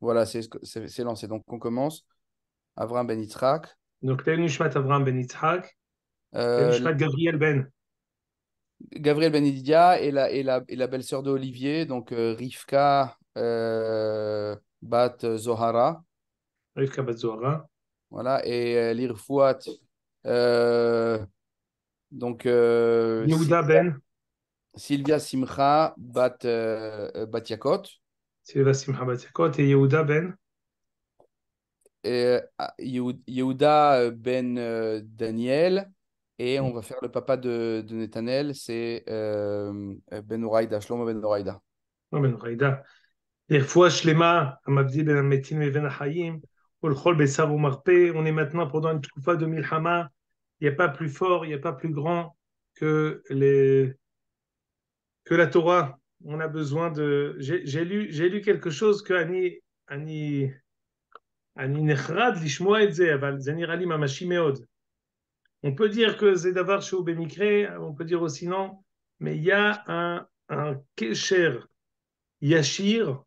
Voilà, c'est lancé. Donc, on commence. Avram Ben Yitzhak. Donc, Tel Nishmat Avraham Ben Yitzhak, Tel Euh, Nishmat Gabriel Ben. Gabriel Ben Idia et la belle-sœur de Olivier, donc Rivka Bat Zohara. Rivka Bat Zohara. Voilà, et l'Irfouat, euh, donc Yehuda Ben. Sylvia Simcha Bat Yakot. Silva Simcha Bat Yakot. Et Yehuda Ben. Et Yehuda Ben Daniel. Et on va faire le papa de Nethanel, c'est Ben Horaïda, Shlomo Ben Horaïda. Non, Ben Raïda. L'Irfoua Shlema, Amabdi Ben Ametin et Ben Achayim. Ulchol Besav ou Marpé. On est maintenant pendant une troufa de Milchama. Il n'y a pas plus fort, il n'y a pas plus grand que la Torah. On a besoin de. J'ai lu quelque chose que Ani Nechrad Lishmoa et Ze, Aval Zanirali Mamashi Meod. On peut dire que c'est d'avoir chez Bémikré, on peut dire aussi non, mais il y a un kesher yashir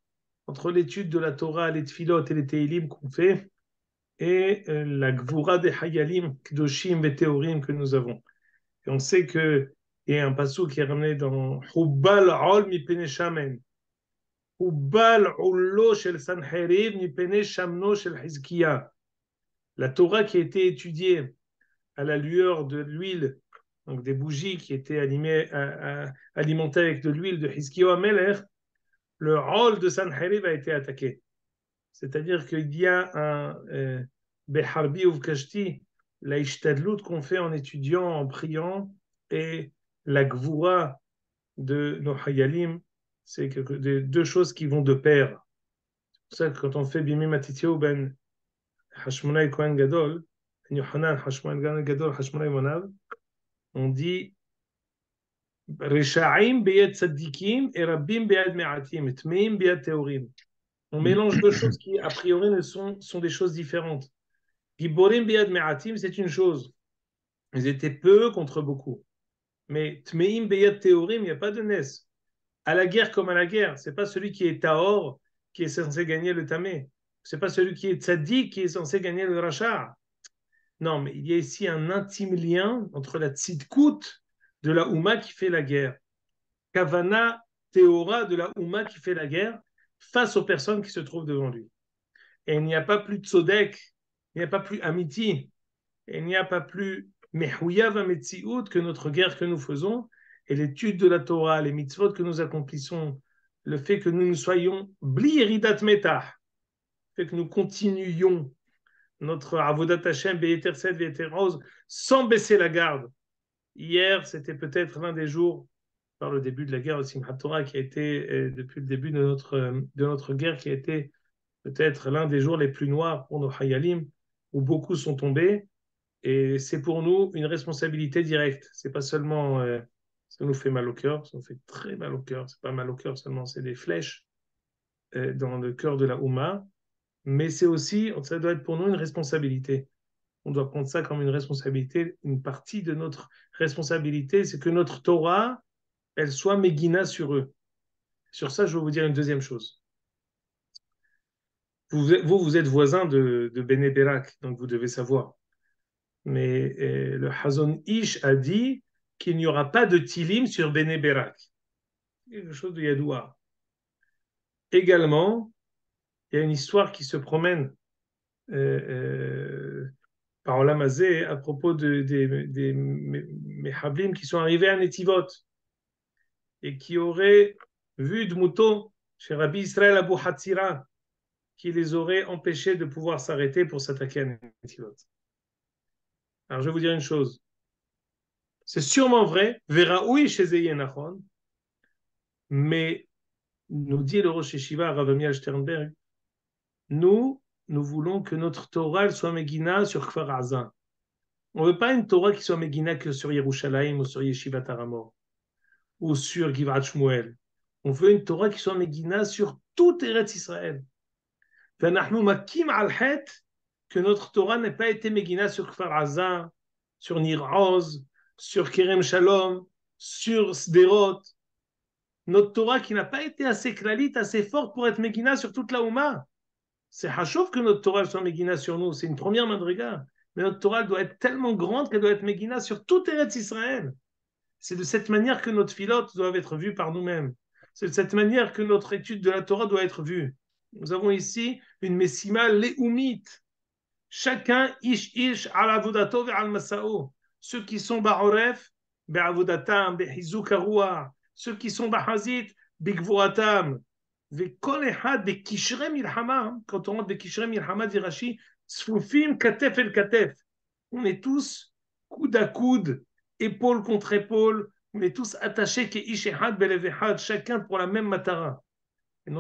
entre l'étude de la Torah, les tfilot et les teilim qu'on fait et la gvura des hayalim, kdoshim et théorim que nous avons. Et on sait que il y a un passage qui est ramené dans Hubbal ol mi pene shamen, Hubbal ullo shel Sanherib mi pene shamno shel Hizkiya. La Torah qui a été étudiée à la lueur de l'huile, donc des bougies qui étaient alimentées avec de l'huile de Hizkiyahu Amelech, le rôle de Sanherib a été attaqué. C'est-à-dire qu'il y a un Beharbi ou Kashti, la ishtadlout qu'on fait en étudiant, en priant, et la gvura de nos hayalim, c'est deux choses qui vont de pair. C'est pour ça que quand on fait Bimim Matitio ben Hashmonai Kohen Gadol, ben Yohanan Hashmonai Gadol, Hashmonai Monav, on dit Reshaim beyad tzaddikim et rabbim beyad me'atim, tmeim beyad teorim. On mélange deux choses qui, a priori, sont des choses différentes. Giborim beyad me'atim, c'est une chose. Ils étaient peu contre beaucoup. Mais tmeim beyad teorim, il n'y a pas de nes. À la guerre comme à la guerre, c'est pas celui qui est taor qui est censé gagner le tamé. C'est pas celui qui est tzaddik qui est censé gagner le rachar. Non, mais il y a ici un intime lien entre la tzidkout de la Houma qui fait la guerre, Kavana Théora de la Houma qui fait la guerre face aux personnes qui se trouvent devant lui. Et il n'y a pas plus Tzodek, il n'y a pas plus Amiti, et il n'y a pas plus Mehouyav Ametsiout que notre guerre que nous faisons, et l'étude de la Torah, les mitzvot que nous accomplissons, le fait que nous soyons bli eridat metah, le fait que nous continuions notre avodat Hashem, Be'eter Sed, Be'eter Rose, sans baisser la garde. Hier, c'était peut-être l'un des jours par le début de la guerre au Simchat Torah, qui a été, depuis le début de notre guerre, qui a été peut-être l'un des jours les plus noirs pour nos Hayalim, où beaucoup sont tombés. Et c'est pour nous une responsabilité directe. C'est pas seulement ça nous fait mal au cœur, ça nous fait très mal au cœur. C'est pas mal au cœur seulement, c'est des flèches dans le cœur de la Houma. Mais c'est aussi, ça doit être pour nous une responsabilité. On doit prendre ça comme une responsabilité. Une partie de notre responsabilité, c'est que notre Torah, elle soit Megina sur eux. Sur ça, je vais vous dire une deuxième chose. Vous êtes voisin de Bene Berak, donc vous devez savoir. Mais le Hazon Ish a dit qu'il n'y aura pas de Tilim sur Bene Berak. Quelque chose de Yadoua. Également, il y a une histoire qui se promène par Olamazé à propos des Mehablim qui sont arrivés à Netivot et qui auraient vu de mouton chez Rabbi Israël Abu Hatzira qui les aurait empêchés de pouvoir s'arrêter pour s'attaquer à Netivot. Alors je vais vous dire une chose. C'est sûrement vrai, Veraoui chez Zeyenachon, mais nous dit le Rosh Yeshiva Rav Amiel Sternberg, nous voulons que notre Torah elle soit Megina sur Kfar Aza. On ne veut pas une Torah qui soit Megina que sur Yerushalayim ou sur Yeshiva Taramor ou sur Givat Shmuel. On veut une Torah qui soit Megina sur tout Eretz Israël. Venahnu makim al het que notre Torah n'ait pas été Megina sur Kfar Aza, sur Nir Oz, sur Kerem Shalom, sur Sderot. Notre Torah qui n'a pas été assez klalite, assez forte pour être Megina sur toute la Ouma. C'est hachov que notre Torah soit Megina sur nous. C'est une première madriga. Mais notre Torah doit être tellement grande qu'elle doit être Megina sur tout Eretz Israël. C'est de cette manière que notre filote doivent être vus par nous-mêmes. C'est de cette manière que notre étude de la Torah doit être vue. Nous avons ici une Messima Leumite. Chacun ish al avodato ve al masao. Ceux qui sont ba'oref, be'avodatam, be'hizuk haruah. Ceux qui sont ba'hazit, be'gvoatam. Ve'kol ehad be'kishrei milhama. Quand on rentre be'kishrei milhama, dit Rashi, sfufim katef el katef. On est tous coude à coude, épaule contre épaule. On est tous attachés, ke'ish ehad belev ehad, chacun pour la même matara. Et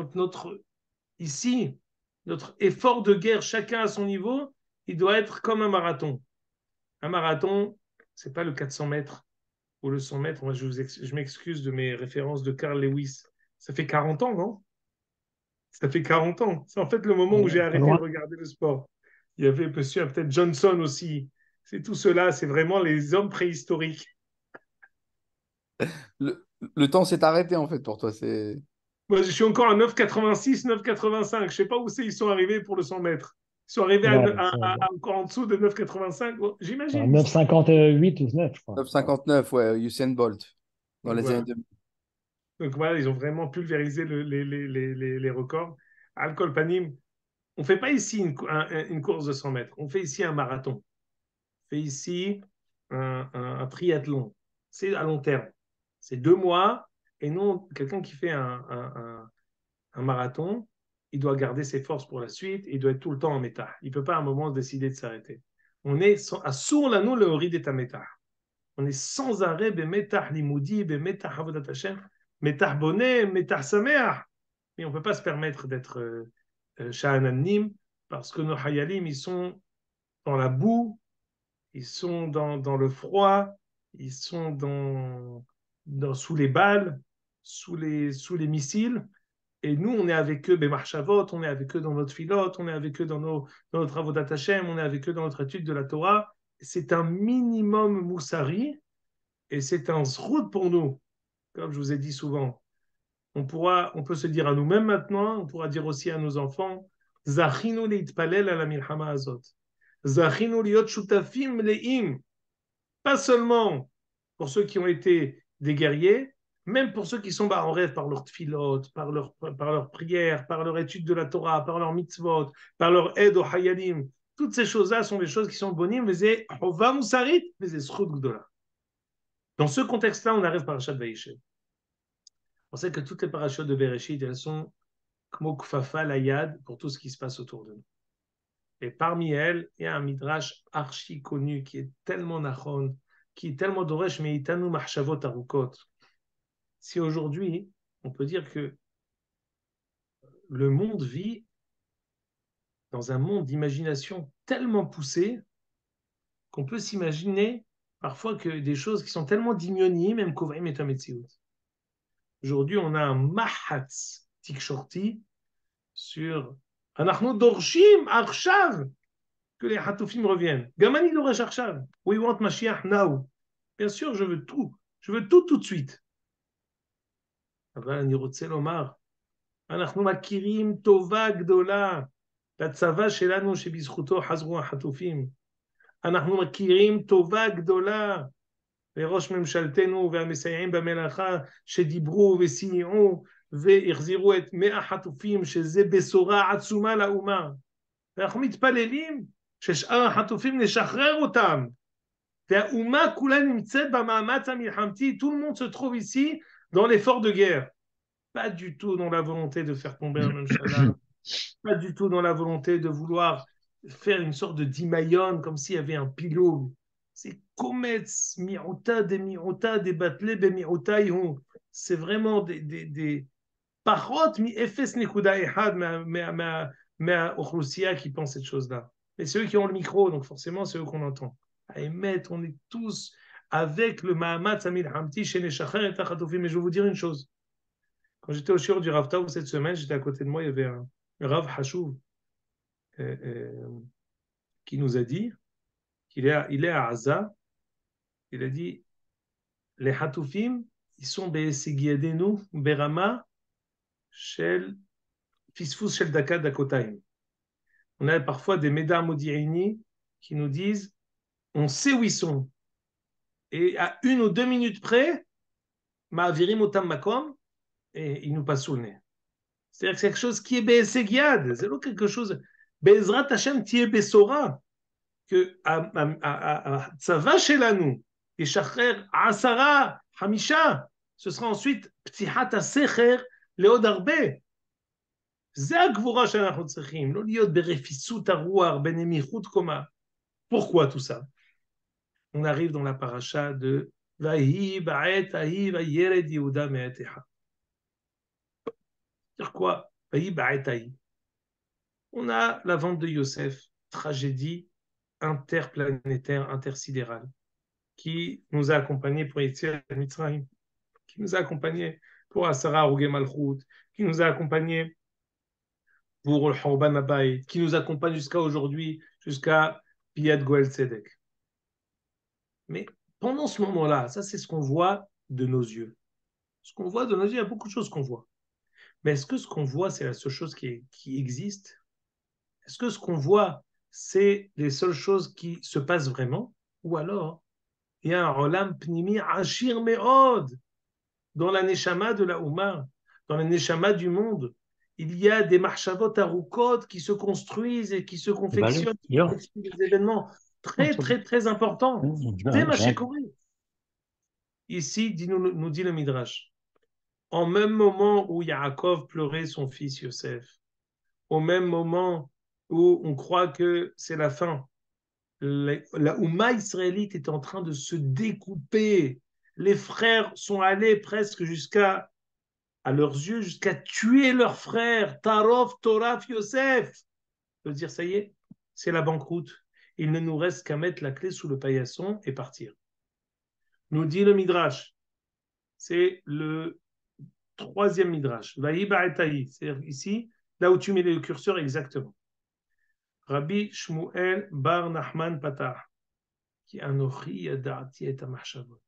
ici, notre effort de guerre, chacun à son niveau, il doit être comme un marathon. Un marathon, c'est pas le 400 mètres ou le 100 mètres. Moi, je m'excuse de mes références de Carl Lewis. Ça fait 40 ans, non? Ça fait 40 ans. C'est en fait le moment où j'ai Pas arrêté de loin. regarder le sport. Il y avait monsieur peut-être Johnson aussi. C'est tout cela, c'est vraiment les hommes préhistoriques. Le temps s'est arrêté en fait pour toi. C'est Moi, je suis encore à 9,86, 9,85. Je sais pas où c'est, ils sont arrivés pour le 100 mètres. Ils sont arrivés Ouais, encore en dessous de 9,85. Bon, c'est un j'imagine. 9,58 ou 9, je crois. 9,59, ouais, Usain Bolt, dans Donc les années voilà. 2000. Donc voilà, ils ont vraiment pulvérisé les records. Alcool Panim, on ne fait pas ici une course de 100 mètres. On fait ici un marathon. On fait ici un triathlon. C'est à long terme. C'est 2 mois. Et non, quelqu'un qui fait un marathon, il doit garder ses forces pour la suite, il doit être tout le temps en méta. Il ne peut pas à un moment décider de s'arrêter. On est à sourd l'anneau le hori d'état méta. On est sans arrêt bemetah limoudi, bemetah avodat Hashem, metah bonnet, metah sameach. Mais on ne peut pas se permettre d'être sha'ananim parce que nos hayalim, ils sont dans la boue, ils sont dans le froid, ils sont sous les balles, sous les missiles. Et nous, on est avec eux, Bemarchavot, on est avec eux dans notre filote, on est avec eux dans notre travaux d'Atachem, on est avec eux dans notre étude de la Torah. C'est un minimum moussari et c'est un zrout pour nous. Comme je vous ai dit souvent, on peut se dire à nous-mêmes maintenant, on pourra dire aussi à nos enfants, Zachinu leitpalel ala milhama azot. Zachinu liot shutafim leim. Pas seulement pour ceux qui ont été des guerriers, même pour ceux qui sont bas en rêve par leur tfilot, par leur prière, par leur étude de la Torah, par leur mitzvot, par leur aide au hayalim. Toutes ces choses-là sont des choses qui sont bonim, mais c'est hova musarit, mais c'est zchut gdola. Dans ce contexte-là, on arrive par Parashat Vaïshev. On sait que toutes les parachutes de Bereshit, elles sont comme kfafa layad pour tout ce qui se passe autour de nous. Et parmi elles, il y a un midrash archi connu qui est tellement nachon, qui est tellement doresh meitanu mahshavot arukot. Si aujourd'hui, on peut dire que le monde vit dans un monde d'imagination tellement poussé qu'on peut s'imaginer parfois que des choses qui sont tellement dimionies, même kovaim et tametziut. Aujourd'hui, on a un mahatz tikshorti sur Anachnu dorshim arshav que les hatoufim reviennent. Gamani doresh arshav. We want Mashiach now. Bien sûr, je veux tout. Je veux tout tout de suite. אבל אני רוצה לומר, אנחנו מכירים טובה גדולה לצבא שלנו שבזכותו חזרו החטופים. אנחנו מכירים טובה גדולה לראש ממשלתנו והמסייעים במלאכה שדיברו וסייעו והחזירו את 100 החטופים, שזה בשורה עצומה לאומה. ואנחנו מתפללים ששאר החטופים נשחרר אותם. והאומה כולה נמצאת במאמץ המלחמתי, tout le monde se trouve ici dans l'effort de guerre. Pas du tout dans la volonté de faire tomber un Menshala, pas du tout dans la volonté de vouloir faire une sorte de dimayon comme s'il y avait un pylône. C'est Kometz, Mi'uta, des Batlé, des Mi'uta, c'est vraiment des parot, mi efes nekuda ehad, mais Ochlusia qui pense cette chose-là. Mais c'est eux qui ont le micro, donc forcément, c'est eux qu'on entend. À émettre, on est tous avec le Mahamat Samir Hamti chez les Shacher et Tachatofim. Mais je vais vous dire une chose. Quand j'étais au shiur du Rav Taou cette semaine, j'étais à côté de moi, il y avait un Rav Hashouv qui nous a dit il est à Aza, il a dit les Hatoufim, ils sont Be'esigiadenu, Berama, Shel Fisfus Shel Daka Dakotaim. On a parfois des médas modi'ini qui nous disent on sait où ils sont. Et à 1 ou 2 minutes près, ma'avirim otam makom, et ils nous passent sous le nez. C'est-à-dire que c'est quelque chose qui est be'esegiad. C'est pas quelque chose. Be'ezrat Hashem tiye besora. Que Tzava Shelanu, et Shacher Asara Hamisha, ce sera ensuite Ptihat Asecher Leod Arbe. זה הגבורה שאנחנו צריכים, לא להיות ברפיסות הרוח, בנמיכות קומה. Pourquoi tout ça? On arrive dans la paracha de Vahi ba'et ahi vayered Yehuda me'etecha. C'est-à-dire quoi? Vahi ba'et ahi. On a la vente de Yosef, tragédie interplanétaire, intersidérale, qui nous a accompagnés pour Yetziat Mitzrayim, qui nous a accompagnés pour Asara Arugei Malchut, qui nous a accompagnés pour le Horban Habayit, qui nous accompagne jusqu'à aujourd'hui, jusqu'à Piyat Goel Tzedek. Mais pendant ce moment-là, ça c'est ce qu'on voit de nos yeux. Ce qu'on voit de nos yeux, il y a beaucoup de choses qu'on voit. Mais est-ce que ce qu'on voit, c'est la seule chose qui existe? Est-ce que ce qu'on voit, c'est les seules choses qui se passent vraiment? Ou alors, il y a un Olam Pnimi Ashir Me'od dans la Neshama de la Ouma, dans la Neshama du monde. Il y a des Marshavot Arukot qui se construisent et qui se confectionnent, qui confectionnent des événements très, très, très importants. C'est Machekori. Ici, nous dit le Midrash, en même moment où Yaakov pleurait son fils Yosef, au même moment où on croit que c'est la fin, la Ouma israélite est en train de se découper. Les frères sont allés presque jusqu'à, à leurs yeux, jusqu'à tuer leurs frères. Tarof, Toraf, Yosef. De dire, ça y est, c'est la banqueroute. Il ne nous reste qu'à mettre la clé sous le paillasson et partir. Nous dit le Midrash. C'est le troisième Midrash. Vaï ba'etaï. C'est ici, là où tu mets le curseur exactement. Rabbi Shmuel bar Nachman Patah. Qui anochi yada'ati et amachshavot.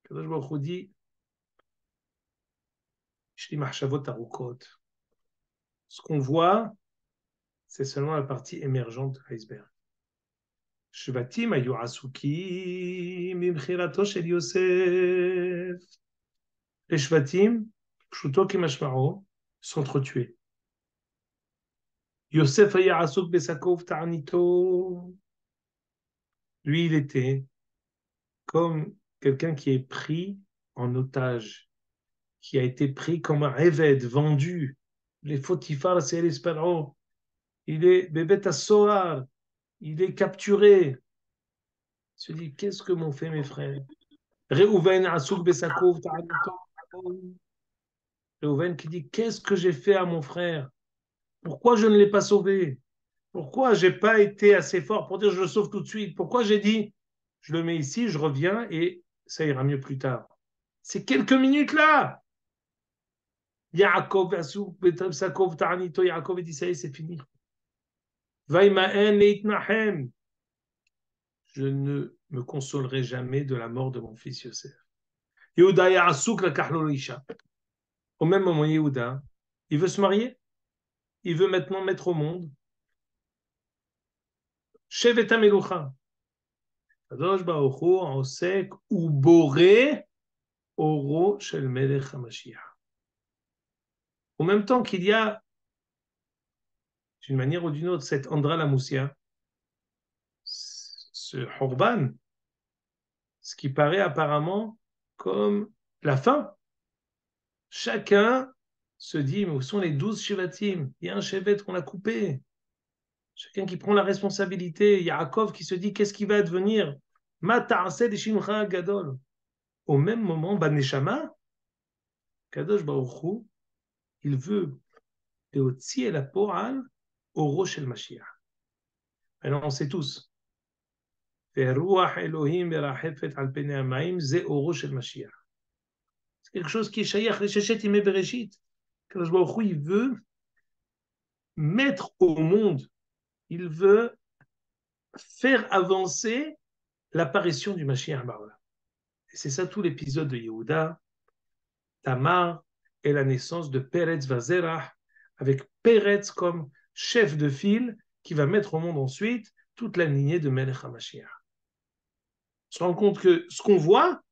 Kadosh Baruch Hu dit, Shli machshavot arukot. Ce qu'on voit, c'est seulement la partie émergente de l'iceberg. Shvatim ayu asukim bimchirato shel Yosef. Les Shvatim, pshuto kimashmaro, s'entretués. Yosef aya asuk besakov ta'anito. Lui, il était comme quelqu'un qui est pris en otage, qui a été pris comme un évêque, vendu. Les Potifar, c'est les Paro. Il est bébé Assoar. Il est capturé. Il se dit, qu'est-ce que m'ont fait mes frères? Réhouven Asouk Besakov Ta'anito. Réhouven qui dit, qu'est-ce que j'ai fait à mon frère? Pourquoi je ne l'ai pas sauvé? Pourquoi je n'ai pas été assez fort pour dire je le sauve tout de suite? Pourquoi j'ai dit je le mets ici, je reviens et ça ira mieux plus tard? Ces quelques minutes là, Yaakov Sakov Ta'anito, Yaakov dit ça y est, c'est fini. Vaïmaen Leitnahem. Je ne me consolerai jamais de la mort de mon fils Yosef. Yehuda Ya'asuk la Kahlolisha. Au même moment, Yehuda, il veut se marier. Il veut maintenant mettre au monde Shevet HaMelucha. Kadosh Baruch Hu Osek Ubore Oro Shel Melech HaMashiach. En même temps qu'il y a, d'une manière ou d'une autre, cette Andra la Moussia, ce Horban, ce qui paraît apparemment comme la fin. Chacun se dit, mais où sont les 12 Shevatim? Il y a un Shevet qu'on a coupé. Chacun qui prend la responsabilité. Yaakov qui se dit, qu'est-ce qui va advenir? Gadol. Au même moment, Baneshama, Kadosh Baruch Hu, il veut Leotzi el Poal au Rosh el Mashiach. Alors on sait tous. Ve'ruach Elohim verachefet al penei hamayim ze au Rosh el Mashiach. C'est quelque chose qui est shayach le shechet imé bereshit. Kadosh Baruch Hu, il veut mettre au monde, il veut faire avancer l'apparition du Mashiach Baola. Et c'est ça tout l'épisode de Yehuda, Tamar et la naissance de Peretz Vazerah, avec Peretz comme chef de file qui va mettre au monde ensuite toute la lignée de Melech HaMashiach. On se rend compte que ce qu'on voit,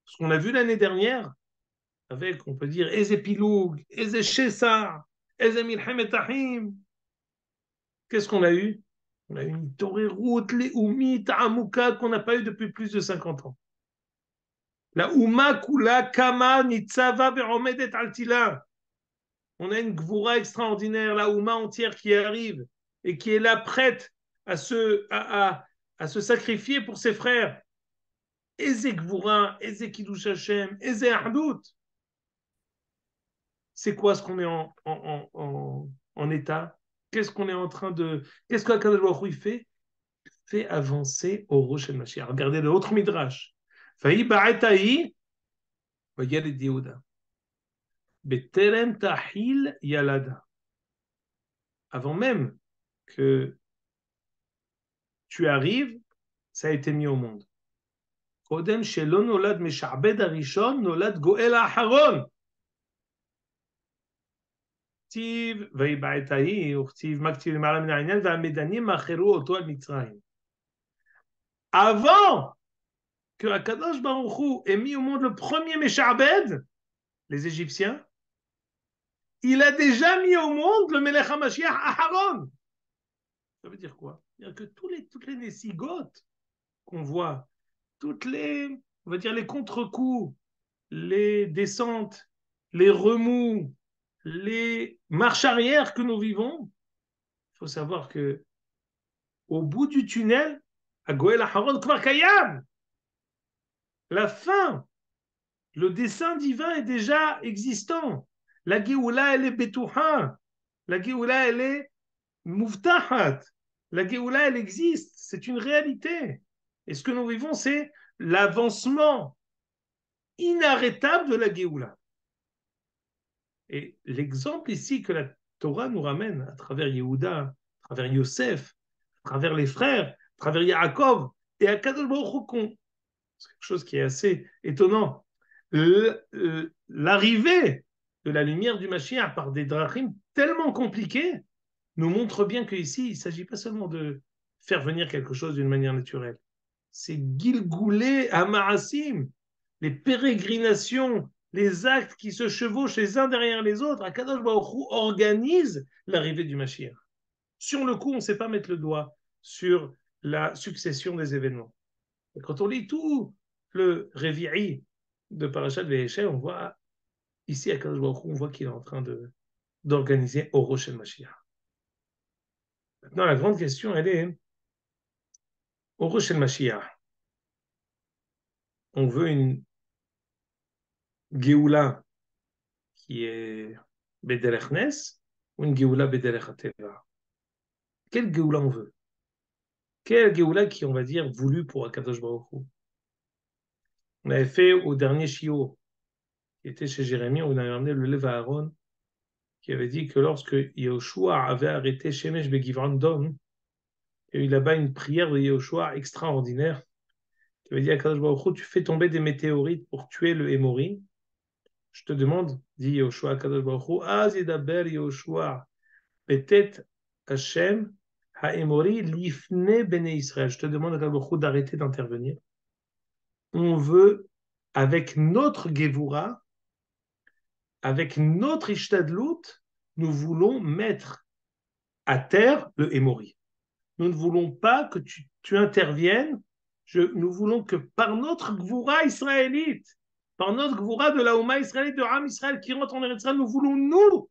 ce qu'on a vu l'année dernière, avec, on peut dire, Eze Piloug, Eze Shesa, Eze Milchemet Ahim, qu'est-ce qu'on a eu? On a eu une Torerut, les Oumi, Ta'amuka, qu'on n'a pas eu depuis plus de 50 ans. La Ouma Kula Kama Nitzava Veromedet Altila. On a une Gvura extraordinaire, la Ouma entière qui arrive et qui est là prête à se sacrifier pour ses frères. Eze Gvura, Eze Kiddush Hashem, Eze Ahdout. C'est quoi ce qu'on est en état? Qu'est-ce qu'on est en train de... Qu'est-ce qu'Akadosh Baruch Hu il fait? Fait avancer au Rosh Hashanah. Regardez le autre midrash. Faï ba'etaï, Yaled Yehuda. Beterem tahil yalada. Avant même que tu arrives, ça a été mis au monde. Kodem shelo nolad mesha'bed harishon nolad goel ha'aharon. כתיב ויבעט ההיא, וכתיב מה כתיב למעלה מן העניין, והמדנים מאחרו אותו על מצרים. Avant que Akadosh Baruch Hu ait mis au monde le premier Mesha'abed, les Égyptiens, il a déjà mis au monde le Melech HaMashiach Aharon. Ça veut dire quoi? C'est-à-dire que toutes les nessigotes qu'on voit, on va dire les contre-coups, les descentes, les remous, les marches arrière que nous vivons, il faut savoir que au bout du tunnel, à Goël Aharon Kvar Kayam, la fin, le dessein divin est déjà existant. La Géoula, elle est Betouha. La Géoula, elle est Mouftahat. La Géoula, elle existe. C'est une réalité. Et ce que nous vivons, c'est l'avancement inarrêtable de la Géoula. Et l'exemple ici que la Torah nous ramène à travers Yehuda, à travers Yosef, à travers les frères, à travers Yaakov et à Kadosh Baruch Hu, c'est quelque chose qui est assez étonnant. L'arrivée de la lumière du Mashiach par des drachim tellement compliqués nous montre bien qu'ici, il ne s'agit pas seulement de faire venir quelque chose d'une manière naturelle. C'est Gilgoulé Amarasim, les pérégrinations, les actes qui se chevauchent les uns derrière les autres. Akadosh Baruch Hu organise l'arrivée du Mashiach. Sur le coup, on ne sait pas mettre le doigt sur la succession des événements. Et quand on lit tout le Révi'i de Parashat Vayeshev, on voit ici à Kadosh Baruch Hu, on voit qu'il est en train d'organiser au Rosh Mashiach. Maintenant, la grande question, elle est au Rosh Mashiach. On veut une Géoula qui est Bederech Nes ou une Géoula Bederech Hateva. Quelle Géoula on veut? Quelle Géoula qui, on va dire, voulue pour Akadosh Baruch Hu? On avait fait au dernier Shiur, qui était chez Jérémie, on avait ramené le Lev Aaron, qui avait dit que lorsque Yehoshua avait arrêté Shemesh Begivran Dom, il y a eu là-bas une prière de Yehoshua extraordinaire, qui avait dit à Kadosh Baruch Hu, tu fais tomber des météorites pour tuer le Hémori. Je te demande, dit Yehoshua à Kadosh Baruch Hu, Az yedaber Yehoshua, peut-être Hashem, ha-Hémori, lifne bene Israël. Je te demande à Kadosh Baruch Hu d'arrêter d'intervenir. On veut, avec notre Gevura, avec notre Ishtadlut, nous voulons mettre à terre le Hémori. Nous ne voulons pas que tu interviennes. Nous voulons que par notre Gvura israélite, par notre Gvura de la Ouma israélite, de Ram Israël qui rentre en Eretz Israël, nous voulons nous,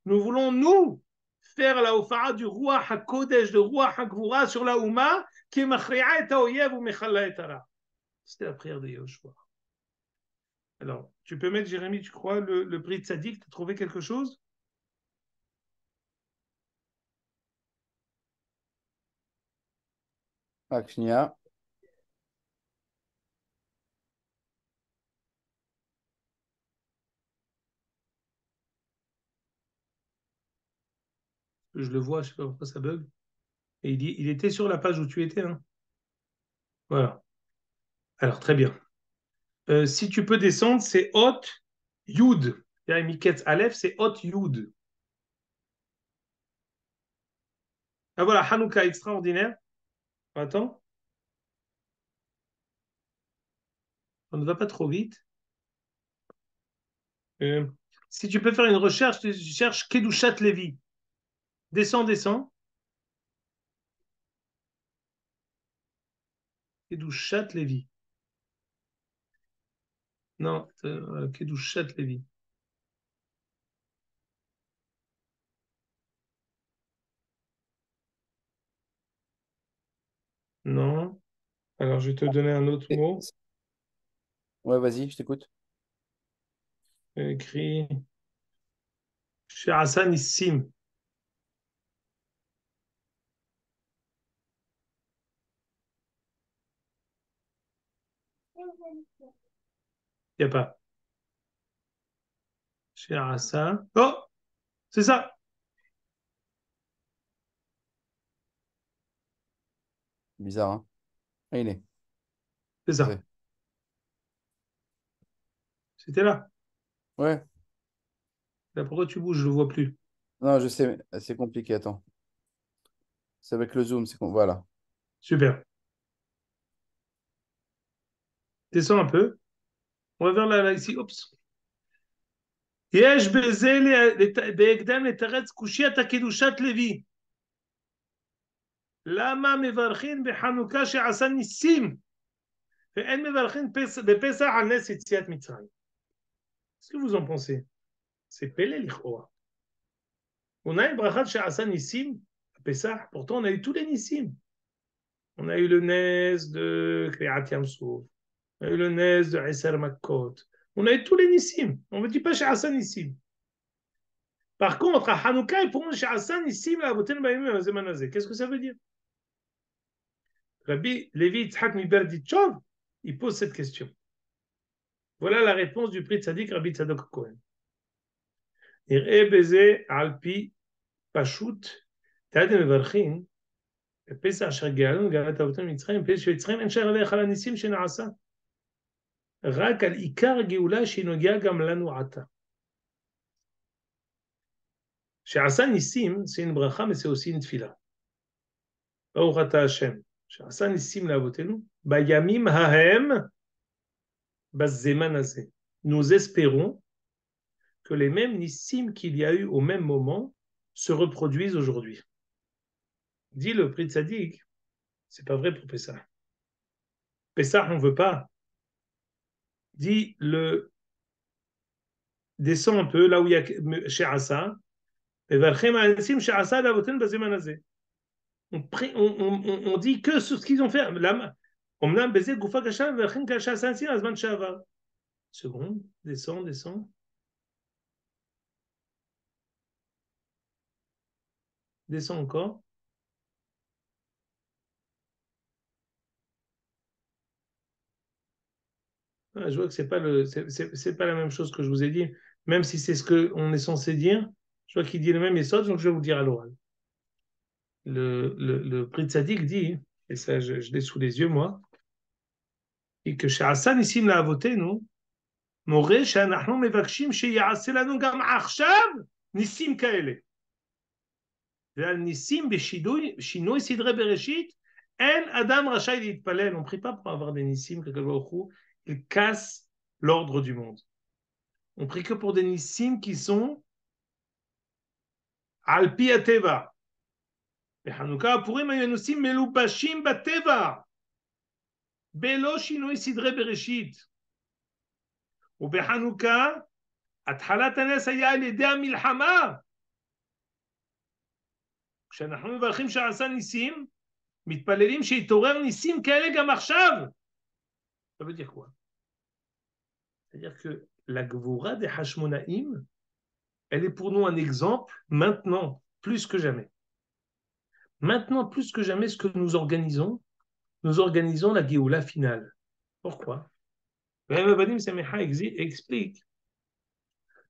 nous voulons nous faire la Ofa'a du Ruach HaKodesh, de Ruach HaGvura sur la Ouma qui est Machri'a et Oyev ou Mechalla et Ara. C'était la prière de Yehoshua. Alors, tu peux mettre, Jérémie, tu crois, le prix de Tzadik, tu as trouvé quelque chose? Akshnia. Je le vois, je ne sais pas pourquoi ça bug. Et il était sur la page où tu étais. Hein. Voilà. Alors, très bien. Si tu peux descendre, c'est Hot Yud. Miketz Aleph, c'est Hot Yud. Ah voilà, Hanouka extraordinaire. Attends, on ne va pas trop vite. Euh, si tu peux faire une recherche, tu cherches Kedushat Levi. Descends, descends. Kedushat Levi. Non, Kedushat Levi. Non. Alors, je vais te donner un autre Et- mot. Ouais, vas-y, je t'écoute. Écrit chez Hassan Issim. Il n'y a pas. Chez Hassan. Oh, c'est ça. Bizarre, hein? Ah, il est. C'est ça. C'est- C'était là. Ouais. Là, pourquoi tu bouges? Je ne le vois plus. Non, je sais, mais c'est compliqué. Attends. C'est avec le zoom. Voilà. Super. Descends un peu. On va vers là, ici. Oups. יש בזה בהקדם לתרץ קושיית הקדושת לוי. למה מברכים בחנוכה שעשה ניסים ואין מברכים בפסח על נס יציאת מצרים? Qu'est-ce que vous en pensez? C'est Pélé l'Ichora. On a une bracha de שעשה ניסים à Pessah, pourtant on a eu tous les Nissim. On a eu le Nes de Kriyat Yamsouf, on a eu le Nes de Isser Makkot, on a eu tous les Nissim. On ne dit pas שעשה ניסים. Par contre, à Hanouka, ils pourront שעשה ניסים לאבותינו בימים הזמן הזה. Qu'est-ce que ça veut dire? Rabbi Levi Yitzhak Miberdichov, il pose cette question. Voilà la réponse du prix Tzadik Rabbi Tzadok Cohen. Ir'e beze alpi pashut tad mevarchin בפסח אשר גאלנו גאלת אבותינו ממצרים, פסח מצרים אין שער עליך על הניסים שנעשה. רק על עיקר הגאולה שנוגע גם לנו עתה. שעשה ניסים, c'est une bracha, mais c'est aussi une tefila. ברוך אתה השם, שעשה ניסים לאבותינו, בימים ההם, בזמן הזה. Nous espérons que les mêmes nissim qu'il y a eu au même moment se reproduisent aujourd'hui. Dit le prix de Sadiq, c'est pas vrai pour Pessah. Pessah, on veut pas. Dit le descend un peu là où il y a chez Asa. On dit que sur ce qu'ils ont fait. Seconde, descend, descend. Descend encore. Ah, je vois que c'est pas la même chose que je vous ai dit, même si c'est ce qu'on est censé dire. Je vois qu'il dit le même essai, donc je vais vous le dire à l'oral. Le prix de Sadiq dit, et ça je l'ai sous les yeux moi, et que chez Hassan ici l'a voté, nous, מורה שאנחנו מבקשים שיעשה לנו גם עכשיו ניסים כאלה. ועל ניסים בשינוי סדרי בראשית, אין אדם רשאי להתפלל. On ne prie pas pour avoir des nissim, que il casse l'ordre du monde. On prie que pour des nissim qui sont על פי הטבע. בחנוכה הפורים היו נוסעים מלובשים בטבע, בלא שינוי סדרי בראשית. ובחנוכה, התחלת הנס היה על ידי המלחמה. כשאנחנו מברכים שעשה ניסים, מתפללים שיתעורר ניסים כאלה גם עכשיו. Ça veut dire quoi? C'est-à-dire que la Gvoura des Hashmonaïm, elle est pour nous un exemple maintenant, plus que jamais. Maintenant, plus que jamais, ce que nous organisons la Géoula finale. Pourquoi? Le Badim Samecha explique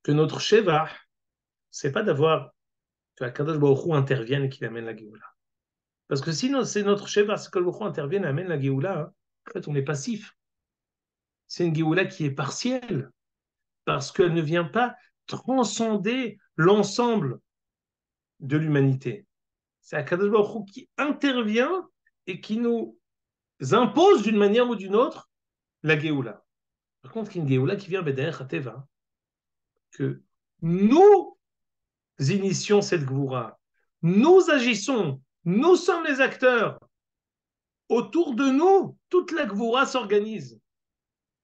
que notre Shevach, c'est pas d'avoir que Kadosh Baruch Hu intervienne et qu'il amène la Géoula. Parce que sinon, c'est notre Shevach, c'est que le Baruch Hu intervienne et amène la Géoula. Hein. En fait, on est passif. C'est une Géoula qui est partielle, parce qu'elle ne vient pas transcender l'ensemble de l'humanité. C'est Akadosh Baruch Hu qui intervient et qui nous impose d'une manière ou d'une autre la Géoula. Par contre, une Géoula qui vient B'derech HaTeva, que nous initions cette Gvoura, nous agissons, nous sommes les acteurs. Autour de nous, toute la Gvoura s'organise.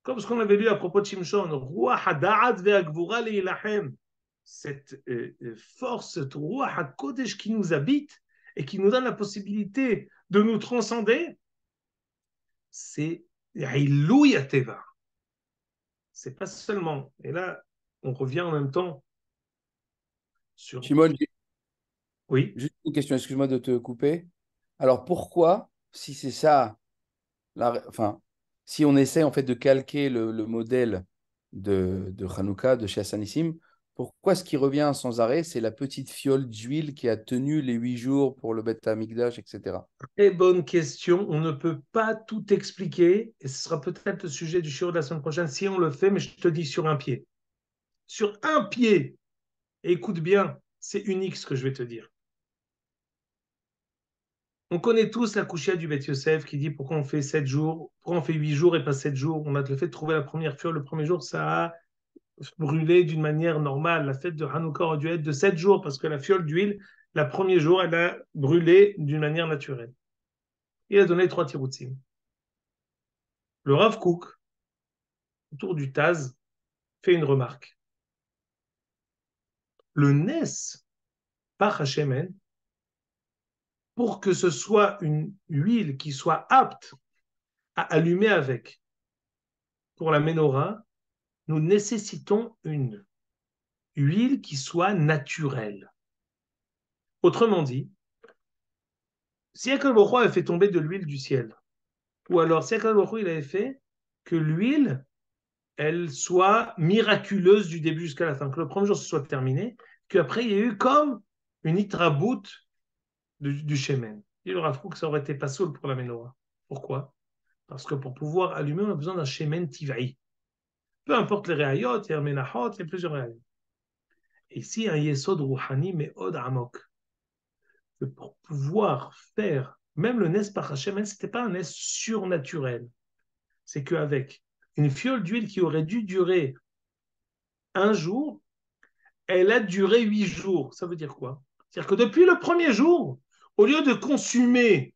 Comme ce qu'on avait lu à propos de Shimshon, Ruach HaDa'at ve'Gvoura le'ilachem. Cette force, cette Ruach HaKodesh qui nous habite et qui nous donne la possibilité de nous transcender, c'est Ilou Yateva. C'est pas seulement. Et là, on revient en même temps sur. Shimon, Oui. juste une question, excuse-moi de te couper. Alors pourquoi, si c'est ça, enfin, si on essaie en fait de calquer le modèle de Hanouka, de chez Hassanissim, pourquoi ce qui revient sans arrêt, c'est la petite fiole d'huile qui a tenu les 8 jours pour le Beth Amikdash, etc. Très bonne question. On ne peut pas tout expliquer. Et ce sera peut-être le sujet du shiur de la semaine prochaine si on le fait, mais je te dis sur un pied. Sur un pied. Et écoute bien, c'est unique ce que je vais te dire. On connaît tous la couchette du Beth Yosef qui dit pourquoi on fait 7 jours, pourquoi on fait 8 jours et pas 7 jours. On a le fait de trouver la première fiole le premier jour, ça a brûlé d'une manière normale. La fête de Hanouka aurait dû être de 7 jours parce que la fiole d'huile, le premier jour, elle a brûlé d'une manière naturelle. Il a donné 3 tiroutsim. Le Rav Kook, autour du Taz, fait une remarque. Le Nes par Hachemen, pour que ce soit une huile qui soit apte à allumer avec pour la menorah, nous nécessitons une huile qui soit naturelle. Autrement dit, si Akadosh Baruch Hu avait fait tomber de l'huile du ciel, ou alors si Akadosh Baruch Hu il avait fait que l'huile, elle soit miraculeuse du début jusqu'à la fin, que le premier jour se soit terminé, qu'après il y a eu comme une itrabout du shemen. Il leur a que ça aurait été pas saoul pour la menorah. Pourquoi? Parce que pour pouvoir allumer, on a besoin d'un shemen tiv'i. Peu importe les réayot, il y a menachot, il y a plusieurs réayot. Et ici, un yesod rouhani, mais od amok. Que pour pouvoir faire, même le nes par Hashem, ce n'était pas un nes surnaturel. C'est qu'avec une fiole d'huile qui aurait dû durer un jour, elle a duré 8 jours. Ça veut dire quoi? C'est-à-dire que depuis le premier jour, au lieu de consommer,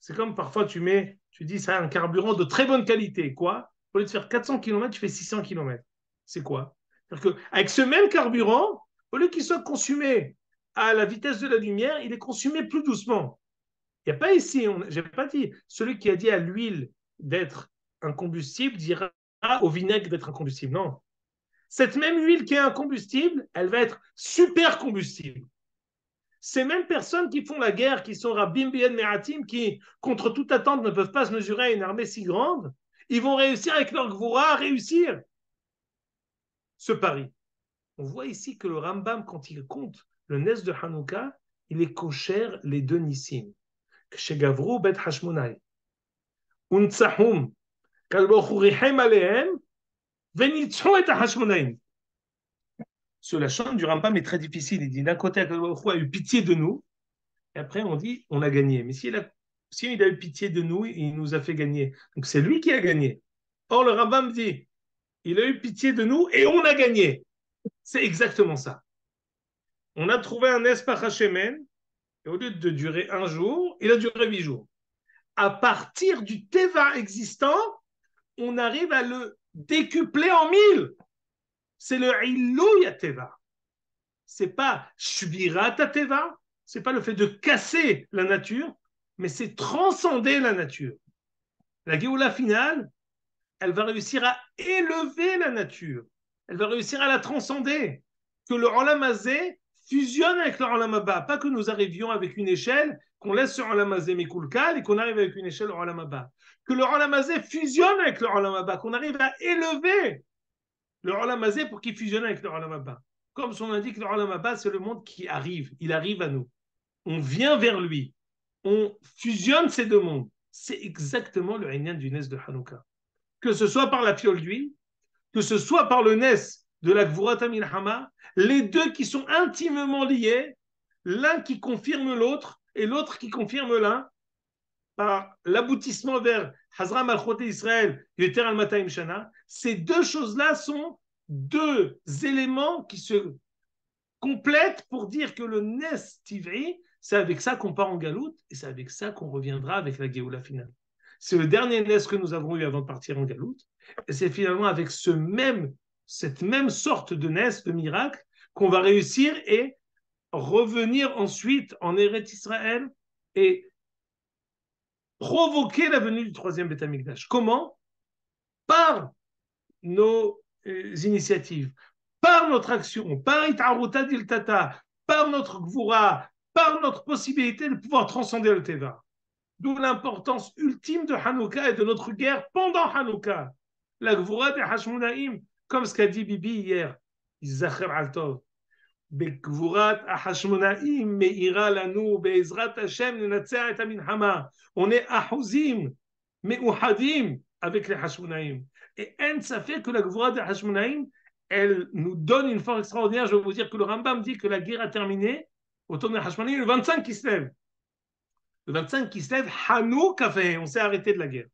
c'est comme parfois tu dis ça un carburant de très bonne qualité. Quoi? Au lieu de faire 400 km, tu fais 600 km. C'est quoi? C'est-à-dire qu'avec ce même carburant, au lieu qu'il soit consumé à la vitesse de la lumière, il est consumé plus doucement. Il n'y a pas ici, je n'ai pas dit, celui qui a dit à l'huile d'être un combustible dira au vinaigre d'être un combustible. Non. Cette même huile qui est un combustible, elle va être super combustible. Ces mêmes personnes qui font la guerre, qui sont Rabbim Bied Me'atim, qui, contre toute attente, ne peuvent pas se mesurer à une armée si grande, ils vont réussir avec leur Gvoura à réussir ce pari. On voit ici que le Rambam, quand il compte le Nes de Hanouka, il est cochère les deux Nissim. Chez Gavru Bet Hashmonai. Untsahum. Kalbochurihem Alehem. Venitzon et Hashmonaim. Sur la chambre du Rambam est très difficile. Il dit d'un côté, Akadosh a eu pitié de nous, et après on dit on a gagné. Mais s'il a eu pitié de nous, il nous a fait gagner. Donc c'est lui qui a gagné. Or le Rambam dit il a eu pitié de nous et on a gagné. C'est exactement ça. On a trouvé un Espach Hashemen, et au lieu de durer un jour, il a duré 8 jours. À partir du Teva existant, on arrive à le décupler en 1000. C'est le Ilou Teva. C'est pas Shvirat Teva, c'est pas le fait de casser la nature, mais c'est transcender la nature. La Géoula finale, elle va réussir à élever la nature. Elle va réussir à la transcender. Que le Olam Hazé fusionne avec le Olam Haba. Pas que nous arrivions avec une échelle, qu'on laisse sur Olam Hazé Mikulkal et qu'on arrive avec une échelle au Olam Haba. Que le Olam Hazé fusionne avec le Olam Haba, qu'on arrive à élever le Olam Hazé pour qu'il fusionne avec le Olam Haba. Comme son indique, le Olam Haba, c'est le monde qui arrive. Il arrive à nous. On vient vers lui. On fusionne ces deux mondes. C'est exactement le Inyan du Nes de Hanouka. Que ce soit par la fiole d'huile, que ce soit par le Nes de la Gvurat Milhama, les deux qui sont intimement liés, l'un qui confirme l'autre et l'autre qui confirme l'un par l'aboutissement vers Hazra Malchot Israël, Yeter al Mataim Shana. Ces deux choses-là sont deux éléments qui se complètent pour dire que le Nes Tivri, c'est avec ça qu'on part en Galoute et c'est avec ça qu'on reviendra avec la Géoula finale. C'est le dernier Nes que nous avons eu avant de partir en Galoute et c'est finalement avec cette même sorte de Nes, de miracle, qu'on va réussir et revenir ensuite en Eretz Israël et provoquer la venue du troisième Beth Amikdash. Comment? Par nos initiatives, par notre action, par Itaruta Diltata, par notre Gvura, par notre possibilité de pouvoir transcender le Teva. D'où l'importance ultime de Hanouka et de notre guerre pendant Hanouka. La Gvura des Hashmonaïm, comme ce qu'a dit Bibi hier, Zacher Altov. בגבורת החשמונאים מאירה לנו בעזרת השם ננצח את המלחמה. On est אחוזים מאוחדים avec les Hashmonaïm. Et אין ספק que la גבורה des Hashmonaïm, elle nous donne une force extraordinaire. Je vais vous dire que le Rambam dit que la guerre a terminé autour des Hashmonaïm le 25 qui se lève. Le 25 qui se lève, Hanouka fait, on s'est arrêté de la guerre.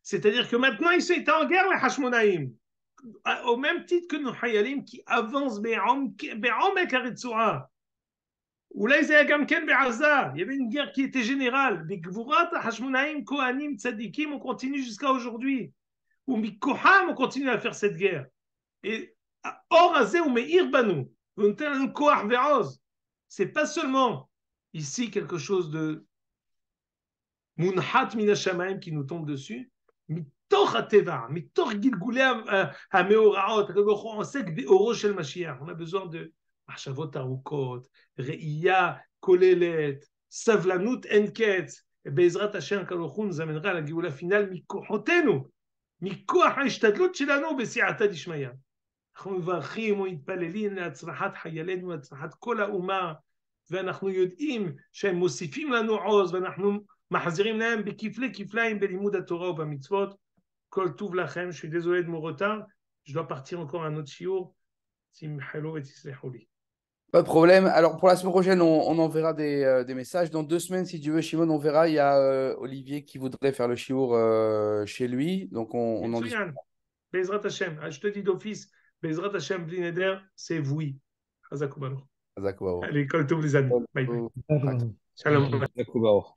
C'est-à-dire que maintenant ils sont en guerre les Hashmonaïm. Au même titre que nos Hayalim qui avancent בעומק הרצועה. אולי זה היה גם כן בעזה, il y avait une guerre qui était générale. בגבורת החשמונאים, כהנים, צדיקים, on continue jusqu'à aujourd'hui. ומכוחם on continue à faire cette guerre. Et האור הזה הוא מאיר בנו, ונותן לנו כוח ועוז. C'est pas seulement ici quelque chose de מונחת מן השמיים qui nous tombe dessus, מתוך הטבע, מתוך גלגולי המאורעות, on sait que באורו של משיח, on a besoin de מחשבות ארוכות, ראייה כוללת, סבלנות אין קץ, בעזרת השם הקדוש ברוך הוא נזמנך לגאולה פינל מכוחותינו, מכוח ההשתדלות שלנו בסייעתא דשמיא. אנחנו מברכים ומתפללים להצלחת חיילינו, להצלחת כל האומה, ואנחנו יודעים שהם מוסיפים לנו עוז, ואנחנו מחזירים להם בכפלי כפליים בלימוד התורה ובמצוות. כל טוב לכם, je suis désolé de mon retard, je dois partir encore à un autre shiur, simhalou et tislehou li. Pas de problème. Alors, pour la semaine prochaine, on enverra des messages. Dans 2 semaines, si tu veux, Shimon, on verra. Il y a Olivier qui voudrait faire le shiur chez lui. Donc, on en discute. Bezrat Hashem, je te dis d'office, Bezrat Hashem, Bli Neder, c'est oui. Hazakou Baruch. Allez, kol tov les amis. Bye bye. Shalom. Yakuba.